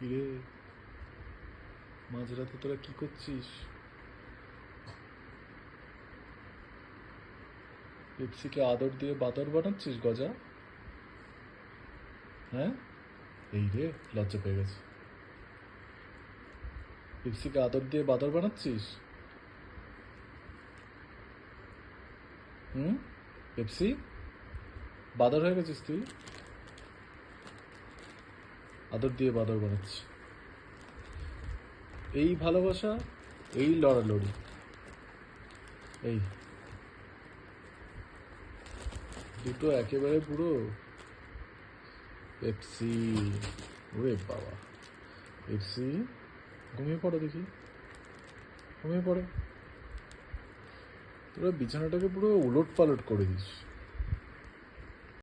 কিরে, মাঝরাতে তোরা কি করছিস? পেপসিকে আদর দিয়ে বাদর বানাচ্ছিস গজা? হ্যাঁ, এই রে, লজ্জা পেয়ে গেছে। পেপসিকে আদর দিয়ে বাদর বানাচ্ছিস? হুম, পেপসি, বাদর হয়ে গেছিস তুই? আদর দিয়ে বাদর বানাচ্ছিস? এই ভালোবাসা, এই লড়ালড়ি, এই দুটো একেবারে পুরো পেপসি। ওরে বাবা, পেপসি, ঘুমিয়ে পড়ো দেখি, ঘুমিয়ে পড়ো। তোরা বিছানাটাকে পুরো উলট পালট করে দিস।